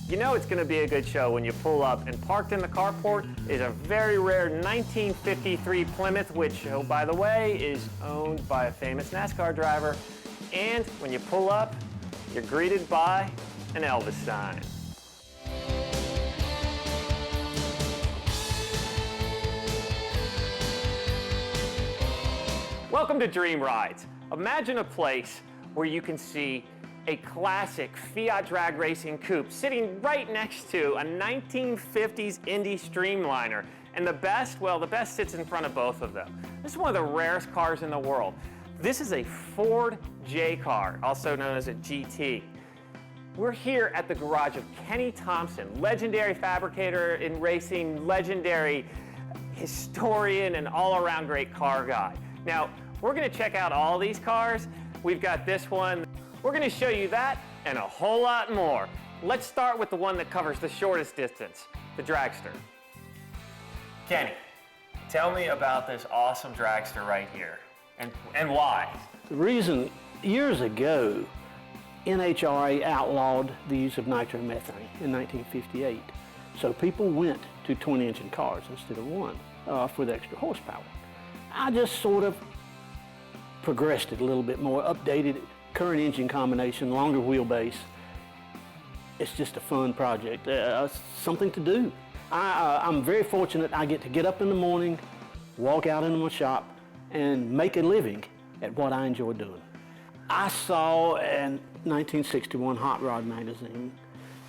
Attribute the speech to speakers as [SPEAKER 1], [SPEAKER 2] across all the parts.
[SPEAKER 1] You know it's going to be a good show when you pull up, and parked in the carport is a very rare 1953 Plymouth, which, oh, by the way, is owned by a famous NASCAR driver. And when you pull up, you're greeted by an Elvis sign. Welcome to Dream Rides. Imagine a place where you can see a classic Fiat drag racing coupe sitting right next to a 1950s Indy Streamliner. And the best, well, the best sits in front of both of them. This is one of the rarest cars in the world. This is a Ford J car, also known as a GT. We're here at the garage of Kenny Thompson, legendary fabricator in racing, legendary historian, and all-around great car guy. Now, we're gonna check out all these cars. We've got this one. We're gonna show you that and a whole lot more. Let's start with the one that covers the shortest distance, the dragster. Kenny, tell me about this awesome dragster right here and why.
[SPEAKER 2] The reason, years ago, NHRA outlawed the use of nitromethane in 1958. So people went to twin-engine cars instead of one for the extra horsepower. I just sort of progressed it a little bit more, updated it, current engine combination, longer wheelbase. It's just a fun project, something to do. I'm very fortunate I get up in the morning, walk out into my shop, and make a living at what I enjoy doing. I saw a 1961 Hot Rod magazine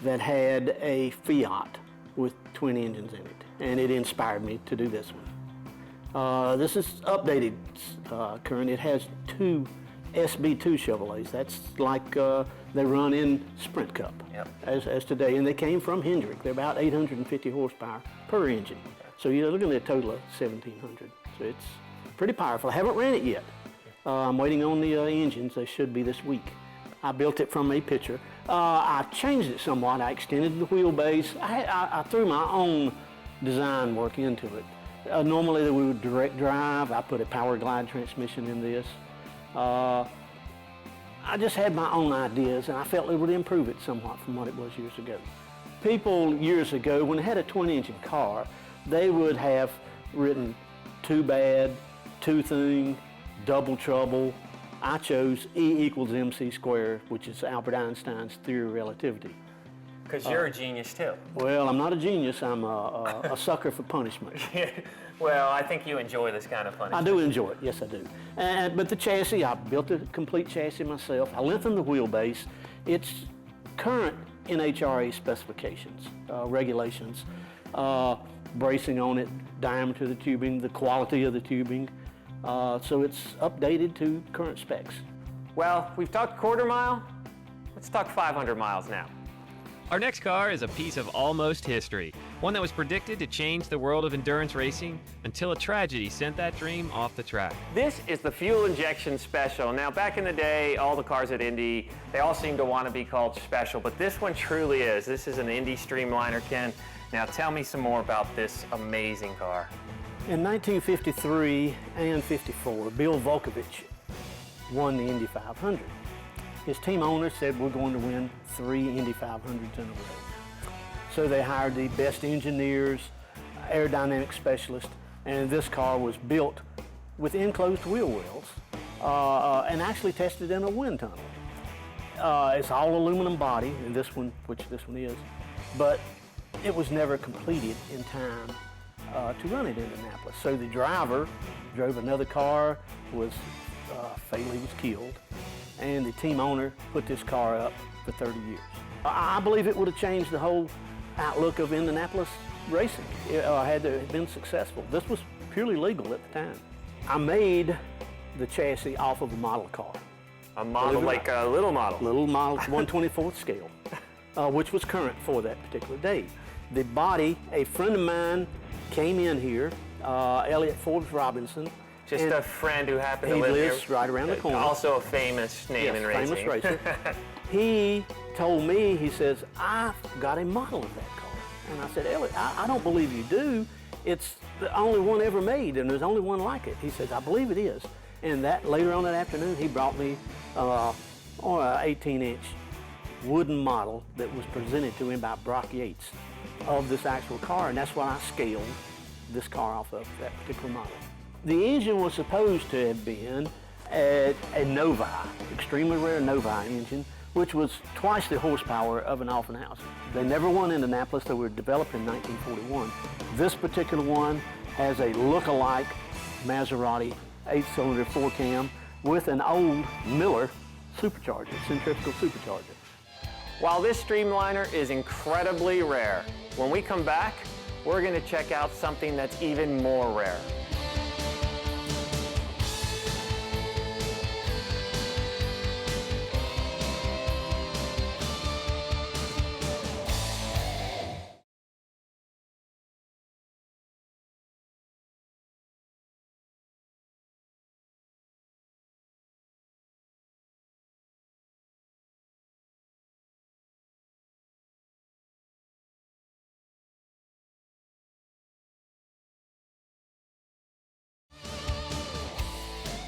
[SPEAKER 2] that had a Fiat with twin engines in it, and it inspired me to do this one. This is updated current. It has two SB2 Chevrolets. That's like they run in Sprint Cup, yep, as today, and they came from Hendrick. They're about 850 horsepower per engine. So you're looking at a total of 1,700. So it's pretty powerful. I haven't ran it yet. I'm waiting on the engines. They should be this week. I built it from a picture. I changed it somewhat. I extended the wheelbase. I threw my own design work into it. Normally we would direct drive. I put a power glide transmission in this. I just had my own ideas, and I felt it would improve it somewhat from what it was years ago. People years ago, when they had a twin-engine car, they would have written too bad, too thing, double trouble. I chose E equals MC squared, which is Albert Einstein's theory of relativity.
[SPEAKER 1] Because you're a genius too.
[SPEAKER 2] Well, I'm not a genius. I'm a sucker for punishment.
[SPEAKER 1] Well, I think you enjoy this kind of punishment.
[SPEAKER 2] I do enjoy it, yes I do. But the chassis, I built a complete chassis myself. I lengthened the wheelbase. It's current NHRA specifications, regulations, bracing on it, diameter of the tubing, the quality of the tubing. So it's updated to current specs.
[SPEAKER 1] Well, we've talked quarter mile. Let's talk 500 miles now.
[SPEAKER 3] Our next car is a piece of almost history, one that was predicted to change the world of endurance racing until a tragedy sent that dream off the track.
[SPEAKER 1] This is the fuel injection special. Now, back in the day, all the cars at Indy, they all seem to want to be called special, but this one truly is. This is an Indy Streamliner, Ken. Now, tell me some more about this amazing car.
[SPEAKER 2] In 1953 and 54, Bill Volkovich won the Indy 500. His team owner said, we're going to win 3 Indy 500s in a row. So they hired the best engineers, aerodynamic specialists, and this car was built with enclosed wheel wells and actually tested in a wind tunnel. It's all aluminum body, and this one, which this one is, but it was never completed in time to run it in Indianapolis. So the driver drove another car, was fatally was killed, and the team owner put this car up for 30 years. I believe it would have changed the whole outlook of Indianapolis racing had it been successful. This was purely legal at the time. I made the chassis off of a model car.
[SPEAKER 1] A model, like a little model?
[SPEAKER 2] Little model, 1/24th scale, which was current for that particular day. The body, a friend of mine came in here, Elliot Forbes Robinson.
[SPEAKER 1] Just a friend who happened to live here.
[SPEAKER 2] He lives right around the corner.
[SPEAKER 1] Also a famous name in racing.
[SPEAKER 2] Famous racer. He told me, he says, I've got a model of that car. And I said, Elliot, I don't believe you do. It's the only one ever made, and there's only one like it. He says, I believe it is. And that later on that afternoon, he brought me an 18-inch wooden model that was presented to him by Brock Yates of this actual car, and that's what I scaled this car off of, that particular model. The engine was supposed to have been a Novi, extremely rare Novi engine, which was twice the horsepower of an Offenhauser. They never won Indianapolis. They were developed in 1941. This particular one has a look-alike Maserati 8-cylinder 4-cam with an old Miller supercharger, centrifugal supercharger.
[SPEAKER 1] While this Streamliner is incredibly rare, when we come back, we're going to check out something that's even more rare.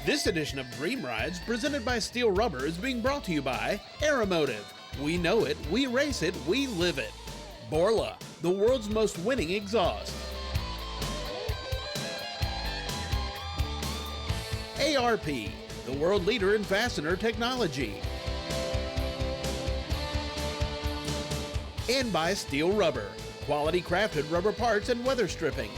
[SPEAKER 4] This edition of Dream Rides, presented by Steel Rubber, is being brought to you by Aeromotive. We know it, we race it, we live it. Borla, the world's most winning exhaust. ARP, the world leader in fastener technology. And by Steel Rubber, quality crafted rubber parts and weather stripping.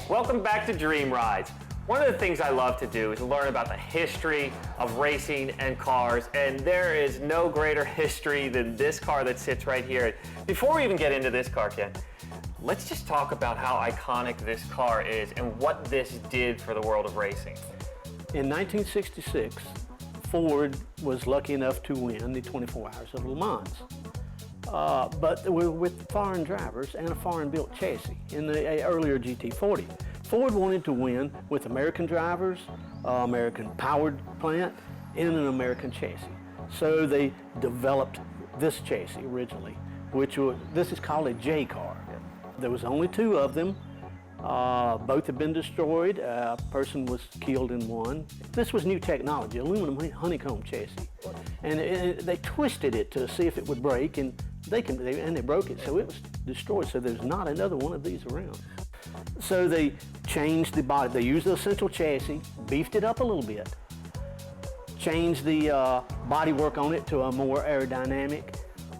[SPEAKER 1] Welcome back to Dream Rides. One of the things I love to do is learn about the history of racing and cars, and there is no greater history than this car that sits right here. Before we even get into this car, Ken, let's just talk about how iconic this car is and what this did for the world of racing.
[SPEAKER 2] In 1966, Ford was lucky enough to win the 24 Hours of Le Mans. But they were with foreign drivers and a foreign-built chassis in the earlier GT40. Ford wanted to win with American drivers, American-powered plant, and an American chassis. So they developed this chassis originally, this is called a J car. There was only two of them. Both have been destroyed. A person was killed in one. This was new technology, aluminum honeycomb chassis. And they twisted it to see if it would break, and they broke it, so it was destroyed. So there's not another one of these around. So they changed the body. They used the essential chassis, beefed it up a little bit, changed the bodywork on it to a more aerodynamic,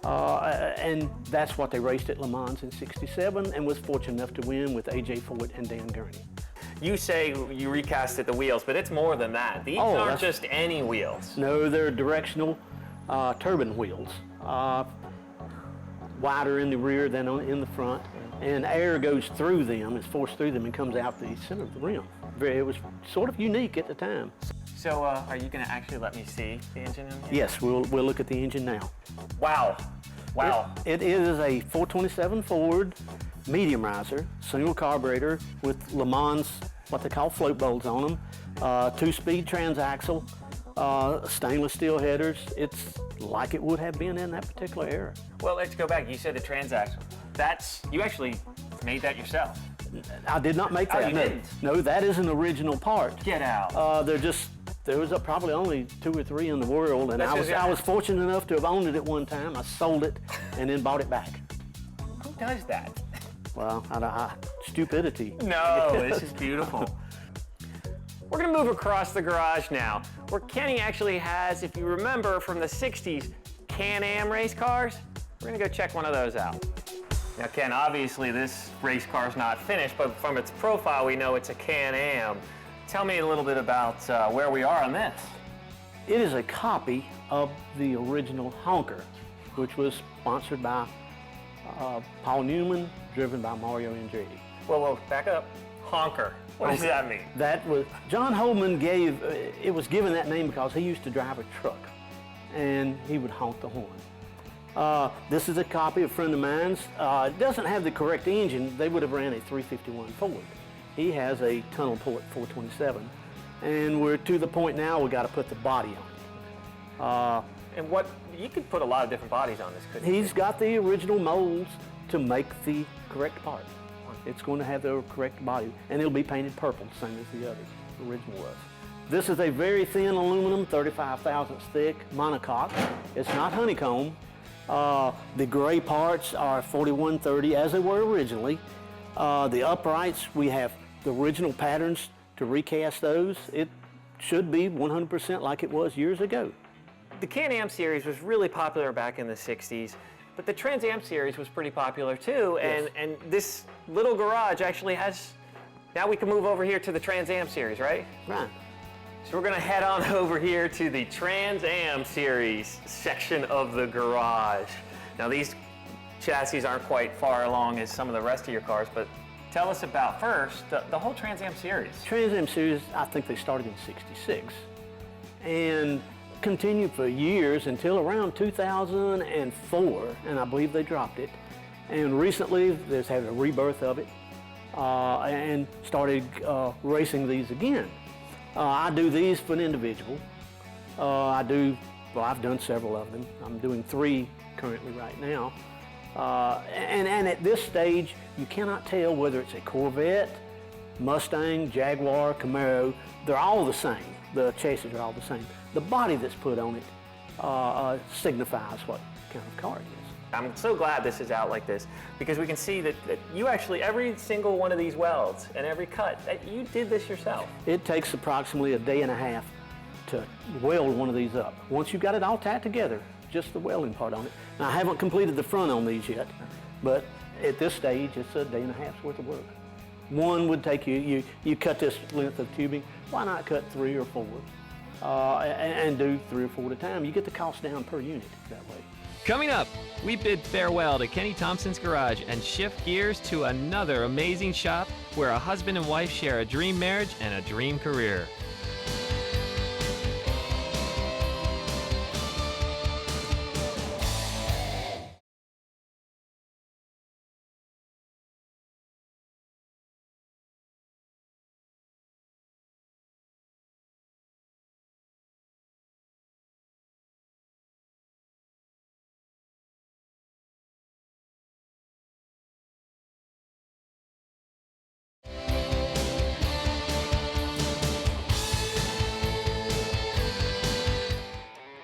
[SPEAKER 2] and that's what they raced at Le Mans in '67 and was fortunate enough to win with A.J. Foyt and Dan Gurney.
[SPEAKER 1] You say you recasted the wheels, but it's more than that. These aren't just any wheels.
[SPEAKER 2] No, they're directional turbine wheels, wider in the rear than in the front, and air goes through them, is forced through them and comes out the center of the rim. It was sort of unique at the time.
[SPEAKER 1] So are you going to actually let me see the engine in here?
[SPEAKER 2] Yes, we'll look at the engine now.
[SPEAKER 1] Wow. Wow.
[SPEAKER 2] It is a 427 Ford medium riser, single carburetor with Le Mans, what they call float bowls on them, 2-speed transaxle, stainless steel headers. It's like it would have been in that particular era.
[SPEAKER 1] Well, let's go back. You said the transaxle. You actually made that yourself.
[SPEAKER 2] I did not make that.
[SPEAKER 1] Oh, you didn't?
[SPEAKER 2] No, that is an original part.
[SPEAKER 1] Get out.
[SPEAKER 2] There was probably only 2 or 3 in the world, and I was fortunate enough to have owned it at one time. I sold it and then bought it back.
[SPEAKER 1] Who does that?
[SPEAKER 2] Well, stupidity.
[SPEAKER 1] No, this is beautiful. We're going to move across the garage now, where Kenny actually has, if you remember from the 60s, Can-Am race cars. We're going to go check one of those out. Now, Ken, obviously this race car is not finished, but from its profile, we know it's a Can-Am. Tell me a little bit about where we are on this.
[SPEAKER 2] It is a copy of the original Honker, which was sponsored by Paul Newman, driven by Mario Andretti.
[SPEAKER 1] Whoa, back up. Honker. What does that mean?
[SPEAKER 2] That was, John Holman it was given that name because he used to drive a truck, and he would honk the horn. This is a copy of a friend of mine's. It doesn't have the correct engine. They would have ran a 351 Ford. He has a tunnel port 427, and we're to the point now we got to put the body on it.
[SPEAKER 1] And you could put a lot of different bodies on this, couldn't you?
[SPEAKER 2] He's got the original molds to make the correct part. It's going to have the correct body, and it'll be painted purple, same as the others, the original was. This is a very thin aluminum, 35 thousandths thick monocoque. It's not honeycomb. The gray parts are 4130 as they were originally. The uprights, we have the original patterns to recast those. It should be 100% like it was years ago.
[SPEAKER 1] The Can-Am series was really popular back in the 60s, but the Trans Am series was pretty popular too,
[SPEAKER 2] Yes.
[SPEAKER 1] and this little garage actually has, now we can move over here to the Trans Am series, right?
[SPEAKER 2] Right.
[SPEAKER 1] So we're gonna head on over here to the Trans Am series section of the garage. Now these chassis aren't quite far along as some of the rest of your cars, but tell us about first, the whole Trans Am series.
[SPEAKER 2] Trans Am series, I think they started in '66 and continued for years until around 2004, and I believe they dropped it. And recently, they've had a rebirth of it and started racing these again. I do these for an individual. I've done several of them. I'm doing 3 currently right now. And at this stage, you cannot tell whether it's a Corvette, Mustang, Jaguar, Camaro. They're all the same. The chassis are all the same. The body that's put on it signifies what kind of car it is.
[SPEAKER 1] I'm so glad this is out like this because we can see that you actually, every single one of these welds and every cut, that you did this yourself.
[SPEAKER 2] It takes approximately a day and a half to weld one of these up. Once you've got it all tied together, just the welding part on it. Now, I haven't completed the front on these yet, but at this stage, it's a day and a half's worth of work. One would take you cut this length of tubing, why not cut 3 or 4 and do 3 or 4 at a time? You get the cost down per unit that way.
[SPEAKER 3] Coming up, we bid farewell to Kenny Thompson's garage and shift gears to another amazing shop where a husband and wife share a dream marriage and a dream career.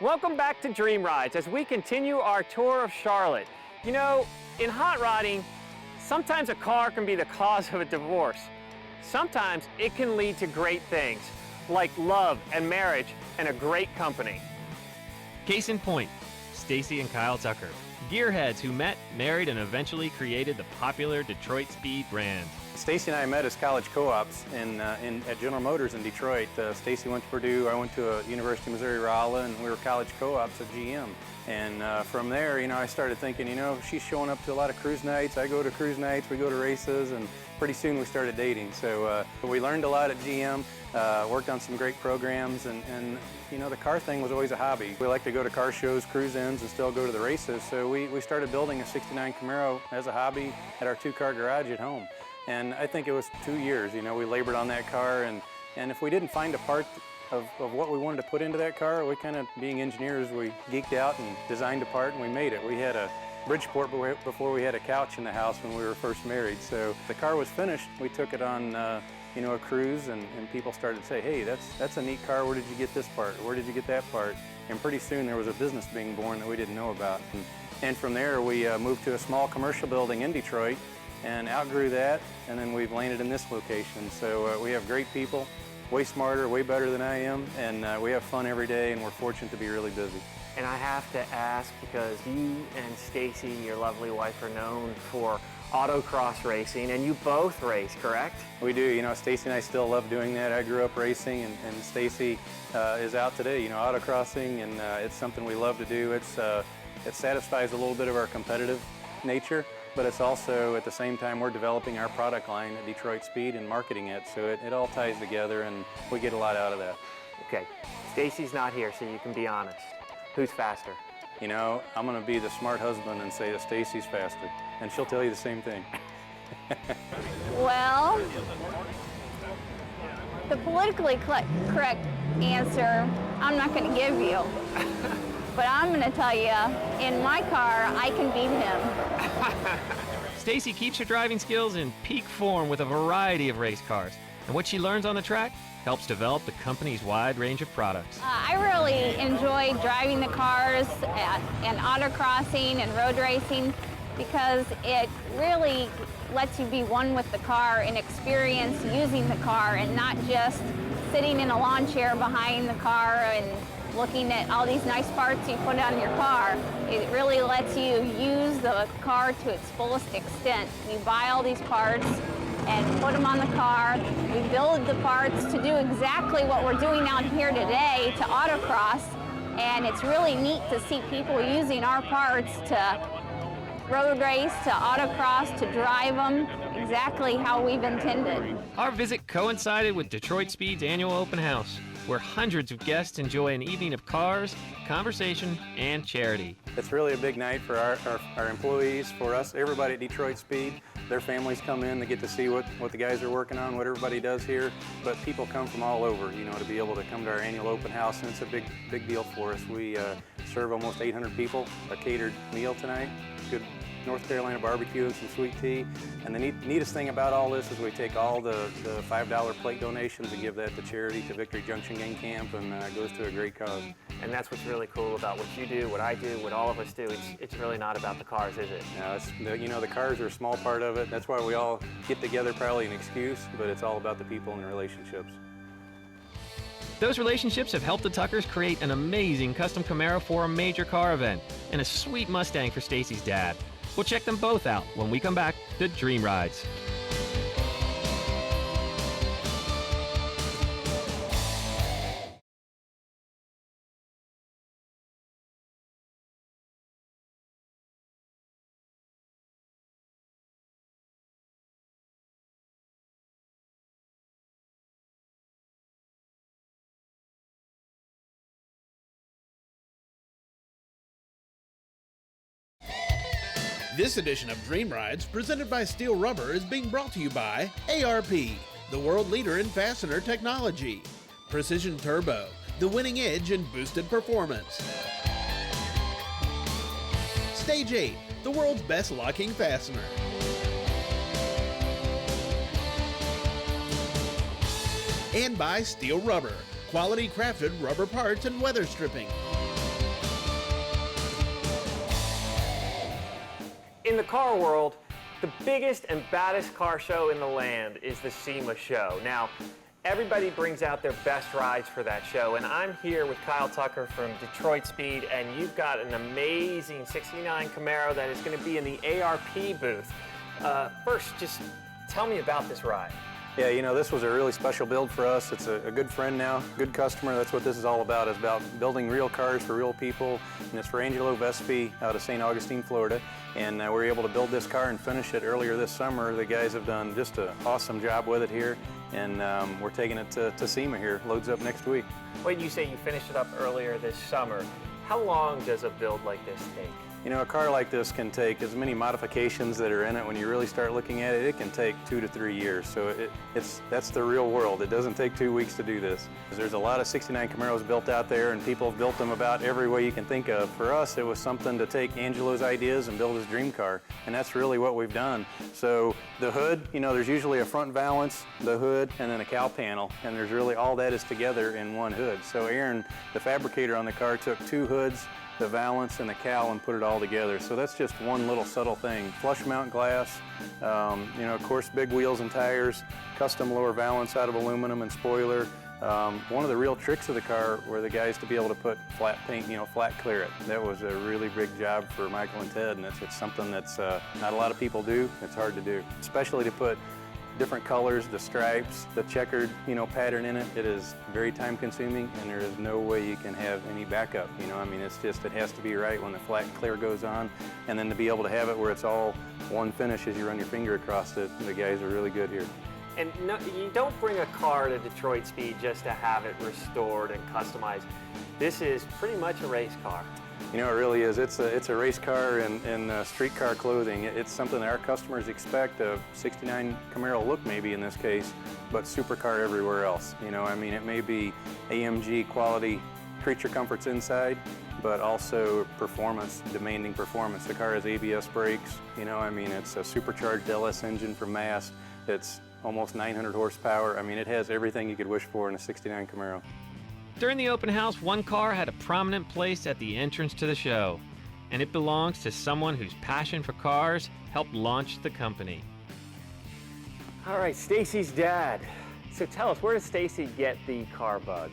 [SPEAKER 1] Welcome back to Dream Rides as we continue our tour of Charlotte. You know, in hot rodding, sometimes a car can be the cause of a divorce. Sometimes it can lead to great things, like love and marriage and a great company.
[SPEAKER 3] Case in point, Stacy and Kyle Tucker, gearheads who met, married, and eventually created the popular Detroit Speed brand.
[SPEAKER 5] Stacy and I met as college co-ops at General Motors in Detroit. Stacy went to Purdue, I went to University of Missouri Rolla, and we were college co-ops at GM. And from there, you know, I started thinking, you know, she's showing up to a lot of cruise nights, I go to cruise nights, we go to races, and pretty soon we started dating. So we learned a lot at GM, worked on some great programs, and you know, the car thing was always a hobby. We like to go to car shows, cruise-ins, and still go to the races. So we started building a '69 Camaro as a hobby at our 2-car garage at home. And I think it was 2 years, you know, we labored on that car, and if we didn't find a part of what we wanted to put into that car, we kind of, being engineers, we geeked out and designed a part and we made it. We had a Bridgeport before we had a couch in the house when we were first married. So the car was finished, we took it on you know, a cruise, and people started to say, hey, that's a neat car, where did you get this part? Where did you get that part? And pretty soon there was a business being born that we didn't know about. And from there we moved to a small commercial building in Detroit and outgrew that, and then we've landed in this location. So we have great people, way smarter, way better than I am, and we have fun every day, and we're fortunate to be really busy.
[SPEAKER 1] And I have to ask, because you and Stacy, your lovely wife, are known for autocross racing, and you both race, correct?
[SPEAKER 5] We do. You know, Stacy and I still love doing that. I grew up racing, and Stacy is out today, you know, autocrossing, and it's something we love to do. It satisfies a little bit of our competitive nature, but it's also, at the same time, we're developing our product line at Detroit Speed and marketing it, so it all ties together, and we get a lot out of that.
[SPEAKER 1] Okay, Stacy's not here, so you can be honest. Who's faster?
[SPEAKER 5] You know, I'm going to be the smart husband and say that Stacy's faster, and she'll tell you the same thing.
[SPEAKER 6] Well, the politically correct answer, I'm not going to give you. But I'm going to tell you, in my car, I can beat him.
[SPEAKER 3] Stacy keeps her driving skills in peak form with a variety of race cars. And what she learns on the track helps develop the company's wide range of products.
[SPEAKER 6] I really enjoy driving the cars and autocrossing and road racing because it really lets you be one with the car and experience using the car and not just sitting in a lawn chair behind the car and looking at all these nice parts you put on your car. It really lets you use the car to its fullest extent. You buy all these parts and put them on the car. We build the parts to do exactly what we're doing out here today to autocross, and it's really neat to see people using our parts to road race, to autocross, to drive them exactly how we've intended.
[SPEAKER 3] Our visit coincided with Detroit Speed's annual open house, where hundreds of guests enjoy an evening of cars, conversation, and charity.
[SPEAKER 5] It's really a big night for our employees, for us, everybody at Detroit Speed. Their families come in, they get to see what the guys are working on, what everybody does here. But people come from all over, you know, to be able to come to our annual open house, and it's a big deal for us. We serve almost 800 people a catered meal tonight. Good North Carolina barbecue and some sweet tea. And the neatest thing about all this is we take all the $5 plate donations and give that to charity, to Victory Junction Gang Camp, and it goes to a great cause.
[SPEAKER 1] And that's what's really cool about what you do, what I do, what all of us do. It's really not about the cars, is it?
[SPEAKER 5] No, you know, the cars are a small part of it. That's why we all get together, probably an excuse, but it's all about the people and the relationships.
[SPEAKER 3] Those relationships have helped the Tuckers create an amazing custom Camaro for a major car event and a sweet Mustang for Stacy's dad. We'll check them both out when we come back to Dream Rides.
[SPEAKER 4] This edition of Dream Rides, presented by Steel Rubber, is being brought to you by ARP, the world leader in fastener technology. Precision Turbo, the winning edge in boosted performance. Stage 8, the world's best locking fastener. And by Steel Rubber, quality crafted rubber parts and weather stripping.
[SPEAKER 1] In the car world, the biggest and baddest car show in the land is the SEMA show. Now, everybody brings out their best rides for that show, and I'm here with Kyle Tucker from Detroit Speed, and you've got an amazing 69 Camaro that is going to be in the ARP booth. First, just tell me about this ride.
[SPEAKER 5] Yeah, you know, this was a really special build for us. It's a good friend now, good customer. That's what this is all about. It's about building real cars for real people. And it's for Angelo Vespi out of St. Augustine, Florida. And we were able to build this car and finish it earlier this summer. The guys have done just an awesome job with it here. And we're taking it to SEMA here. Loads up next week.
[SPEAKER 1] Wait, you say you finished it up earlier this summer. How long does a build like this take?
[SPEAKER 5] You know, a car like this can take as many modifications that are in it. When you really start looking at it, it can take 2 to 3 years. So that's the real world. It doesn't take 2 weeks to do this. There's a lot of 69 Camaros built out there, and people have built them about every way you can think of. For us, it was something to take Angelo's ideas and build his dream car, and that's really what we've done. So the hood, you know, there's usually a front valance, the hood, and then a cowl panel, and there's really all that is together in one hood. So Aaron, the fabricator on the car, took 2 hoods, the valance and the cowl, and put it all together. So that's just one little subtle thing. Flush mount glass, you know, of course, big wheels and tires, custom lower valance out of aluminum and spoiler. One of the real tricks of the car were the guys to be able to put flat paint, you know, flat clear it. That was a really big job for Michael and Ted, and it's something that's not a lot of people do. It's hard to do, especially to put different colors, the stripes, the checkered, you know, pattern in it. It is very time consuming, and there is no way you can have any backup, you know. I mean, it's just, it has to be right when the flat clear goes on, and then to be able to have it where it's all one finish as you run your finger across it. The guys are really good here.
[SPEAKER 1] And no, you don't bring a car to Detroit Speed just to have it restored and customized. This is pretty much a race car.
[SPEAKER 5] You know, it really is. It's a race car in street car clothing. It's something that our customers expect, a 69 Camaro look maybe in this case, but supercar everywhere else. You know, I mean, it may be AMG quality creature comforts inside, but also performance, demanding performance. The car has ABS brakes. You know, I mean, it's a supercharged LS engine from Mass. It's almost 900 horsepower. I mean, it has everything you could wish for in a 69 Camaro.
[SPEAKER 3] During the open house, one car had a prominent place at the entrance to the show, and it belongs to someone whose passion for cars helped launch the company.
[SPEAKER 1] All right, Stacy's dad. So tell us, where does Stacy get the car bug?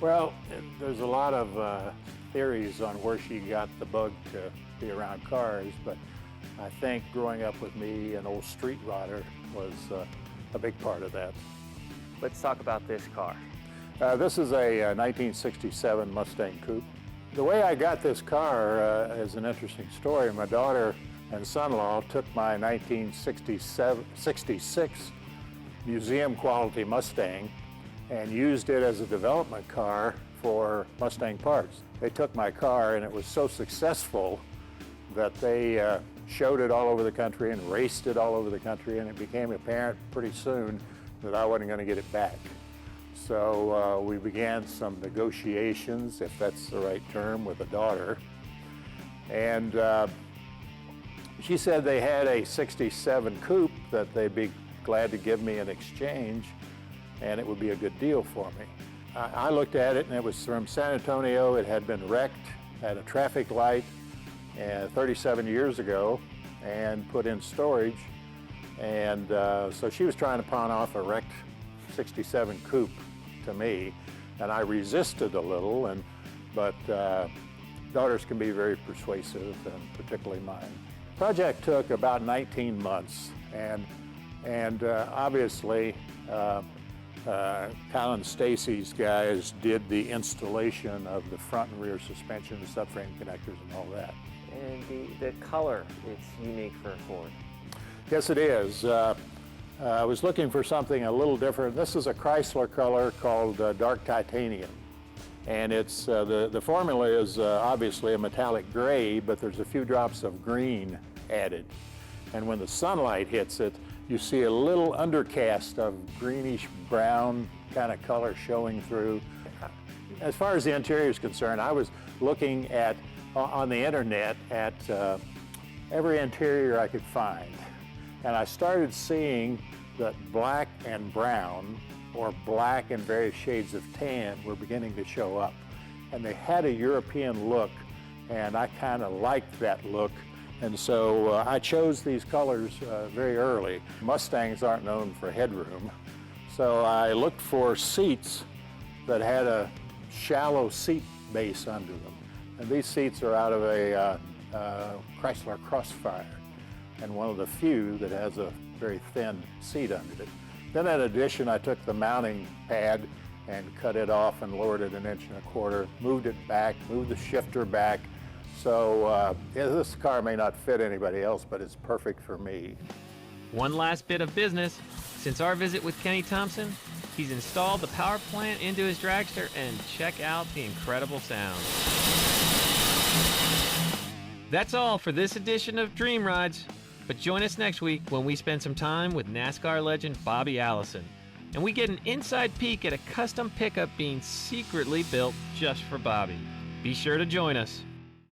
[SPEAKER 7] Well, there's a lot of theories on where she got the bug to be around cars, but I think growing up with me, an old street rodder was a big part of that.
[SPEAKER 1] Let's talk about this car.
[SPEAKER 7] This is a 1967 Mustang Coupe. The way I got this car is an interesting story. My daughter and son-in-law took my 1966 museum quality Mustang and used it as a development car for Mustang parts. They took my car and it was so successful that they showed it all over the country and raced it all over the country, and it became apparent pretty soon that I wasn't going to get it back. So we began some negotiations, if that's the right term, with a daughter. And she said they had a 67 Coupe that they'd be glad to give me in exchange, and it would be a good deal for me. I looked at it, and it was from San Antonio. It had been wrecked at a traffic light 37 years ago and put in storage. And so she was trying to pawn off a wrecked 67 Coupe to me, and I resisted a little, but daughters can be very persuasive, and particularly mine. The project took about 19 months, and obviously Colin Stacy's guys did the installation of the front and rear suspension, the subframe connectors, and all that.
[SPEAKER 1] And the color, it's unique for a Ford.
[SPEAKER 7] Yes, it is. I was looking for something a little different. This is a Chrysler color called dark titanium. And it's the formula is obviously a metallic gray, but there's a few drops of green added. And when the sunlight hits it, you see a little undercast of greenish brown kind of color showing through. As far as the interior is concerned, I was looking at on the internet at every interior I could find. And I started seeing that black and brown, or black and various shades of tan, were beginning to show up. And they had a European look, and I kind of liked that look. And so I chose these colors very early. Mustangs aren't known for headroom, so I looked for seats that had a shallow seat base under them. And these seats are out of a Chrysler Crossfire, and one of the few that has a very thin seat under it. Then in addition, I took the mounting pad and cut it off and lowered it 1.25 inches, moved it back, moved the shifter back. So this car may not fit anybody else, but it's perfect for me.
[SPEAKER 3] One last bit of business. Since our visit with Kenny Thompson, he's installed the power plant into his dragster, and check out the incredible sound. That's all for this edition of Dream Rides, but join us next week when we spend some time with NASCAR legend Bobby Allison, and we get an inside peek at a custom pickup being secretly built just for Bobby. Be sure to join us.